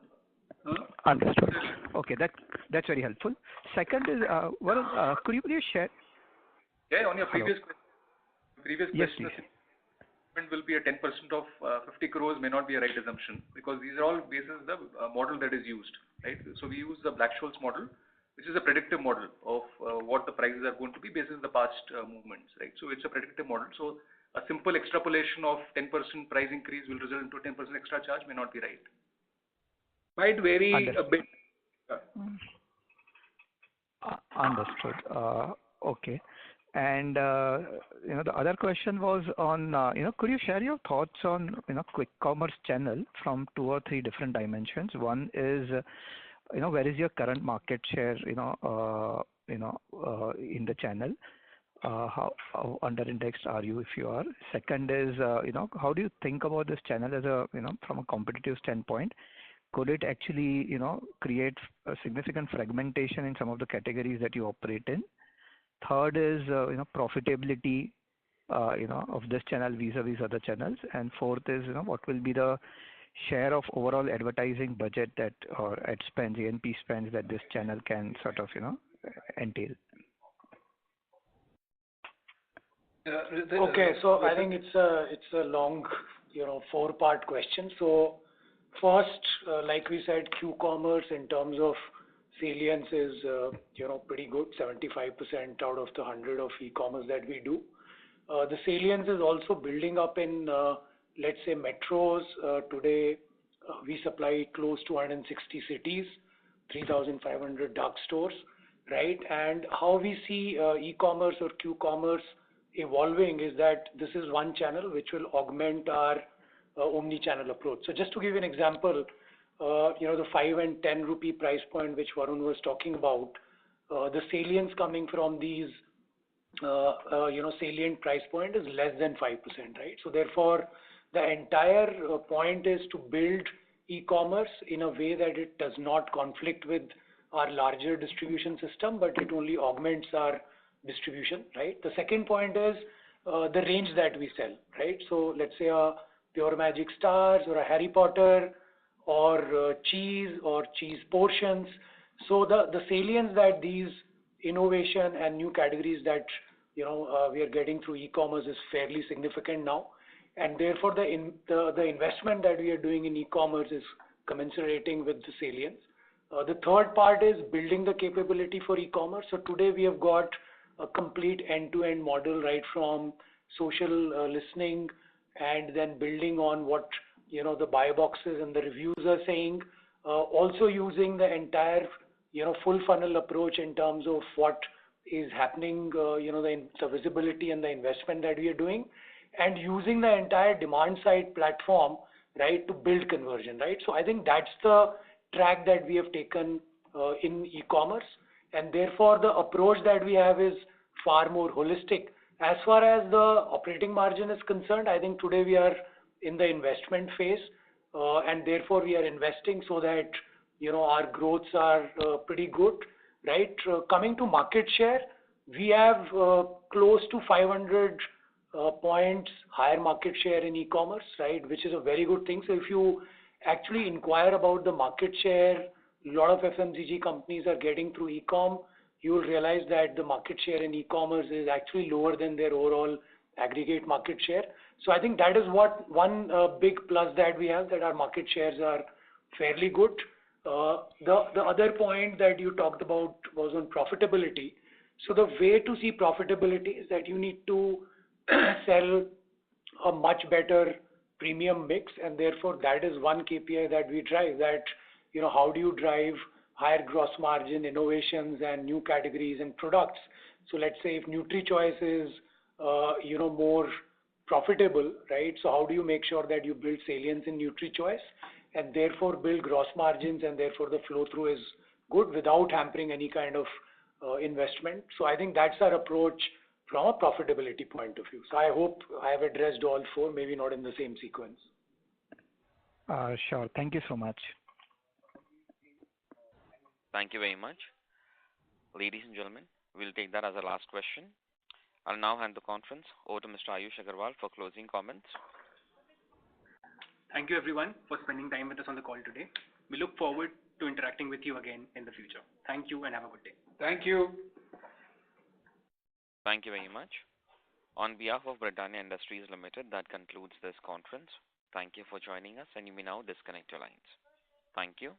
S15: Understood. Okay, that's very helpful. Second is, could you please share?
S11: Yeah, on your previous question,
S15: yes, please.
S11: Will be a 10% of 50 crores may not be a right assumption, because these are all basis the model that is used, right? So we use the Black-Scholes model, which is a predictive model of what the prices are going to be based on the past movements, right? So it's a predictive model. So a simple extrapolation of 10% price increase will result into 10% extra charge may not be right.
S3: Might vary a bit.
S15: Understood. Okay. And the other question was on could you share your thoughts on quick commerce channel from 2 or 3 different dimensions? One is where is your current market share in the channel? How under indexed are you if you are? Second is how do you think about this channel as a from a competitive standpoint? Could it actually create a significant fragmentation in some of the categories that you operate in? Third is profitability of this channel vis-a-vis other channels, and fourth is what will be the share of overall advertising budget that or ad spends, A&P spends that this channel can sort of entail.
S8: Okay, so I think it's a long 4-part question. So first, like we said, Q-commerce in terms of salience is pretty good, 75% out of the 100 of e-commerce that we do. The salience is also building up in let's say metros. Today we supply close to 160 cities, 3,500 dark stores, right? And how we see e-commerce or Q-commerce evolving is that this is one channel which will augment our omni-channel approach. So just to give you an example, the 5 and 10 rupee price point which Varun was talking about, the salience coming from these salient price point is less than 5%, right? So therefore, the entire point is to build e-commerce in a way that it does not conflict with our larger distribution system, but it only augments our distribution, right? The second point is the range that we sell, right? So let's say a Pure Magic Stars or a Harry Potter or cheese or cheese portions. So the salience that these innovation and new categories that we are getting through e-commerce is fairly significant now, and therefore the investment that we are doing in e-commerce is commensurating with the salience. The third part is building the capability for e-commerce. So today we have got a complete end-to-end model, right from social listening and then building on what the buy boxes and the reviews are saying. Also using the entire full funnel approach in terms of what is happening, the visibility and the investment that we are doing, and using the entire demand side platform, right, to build conversion, right? So I think that's the track that we have taken in e-commerce, and therefore the approach that we have is far more holistic. As far as the operating margin is concerned, I think today we are in the investment phase, and therefore we are investing so that our growths are pretty good, right? Coming to market share, we have close to 500 points higher market share in e-commerce, right, which is a very good thing. So if you actually inquire about the market share a lot of FMCG companies are getting through e-com, you will realize that the market share in e-commerce is actually lower than their overall aggregate market share. So I think that is one big plus that we have, that our market shares are fairly good. The other point that you talked about was on profitability. So the way to see profitability is that you need to sell a much better premium mix, and therefore that is one KPI that we drive, that how do you drive higher gross margin innovations and new categories and products. So let's say if NutriChoice is more profitable, right? So how do you make sure that you build salience in NutriChoice and therefore build gross margins, and therefore the flow through is good without hampering any kind of investment. So I think that's our approach from a profitability point of view. So I hope I have addressed all four, maybe not in the same sequence.
S15: Sure. Thank you so much.
S1: Thank you very much. Ladies and gentlemen, we'll take that as a last question. I'll now hand the conference over to Mr. Ayush Agarwal for closing comments.
S2: Thank you everyone for spending time with us on the call today. We look forward to interacting with you again in the future. Thank you and have a good day.
S3: Thank you.
S1: Thank you very much. On behalf of Britannia Industries Limited, that concludes this conference. Thank you for joining us, and you may now disconnect your lines. Thank you.